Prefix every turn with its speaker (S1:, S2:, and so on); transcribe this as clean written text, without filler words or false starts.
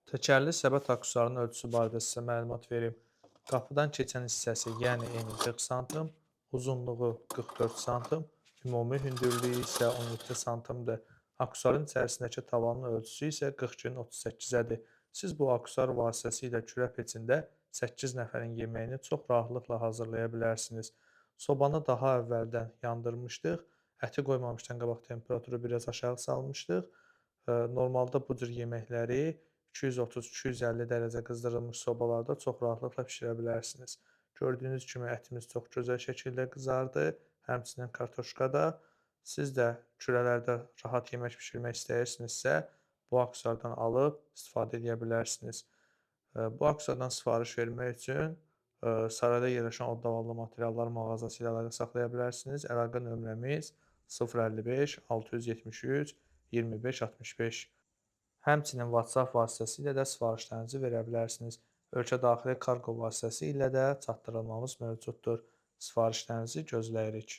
S1: Təkərli səbət aksesuarının ölçüsü barədə sizə məlumat verim. Qapıdan keçən hissəsi, yəni eni 40 sm, uzunluğu 44 sm, ümumi hündürlüyü isə 17 sm-dir. Aksesuarın içərisindəki tavanın ölçüsü isə 40x38-ədir. Siz bu aksesuar vasitəsilə kürə peçində 8 nəfərin yeməyini çox rahatlıqla hazırlaya bilərsiniz. Sobanı daha əvvəldən yandırmışdıq. Əti qoymamışdan qabaq temperaturu biraz aşağı salmışdıq. Normalda bu cür yeməkləri 230-250 dərəcə qızdırılmış sobalarda çox rahatlıqla bişirə bilərsiniz. Gördüyünüz kimi ətimiz çox gözəl şəkildə qızardı, həmçinin kartoşka da. Siz də kürələrdə rahat yemək bişirmək istəyirsinizsə, bu aksesuardan alıb istifadə edə bilərsiniz. Bu aksesuardan sifariş vermək üçün sarayda yerləşən Oddavalı Materiallar mağazası ilə əlaqə saxlaya bilərsiniz. Əlaqə nömrəmiz 055 673 25 65. Həmçinin WhatsApp vasitəsilə də sifarişlərinizi verə bilərsiniz. Ölkə daxili kargo vasitəsi ilə də çatdırılmamız mövcuddur. Sifarişlərinizi gözləyirik.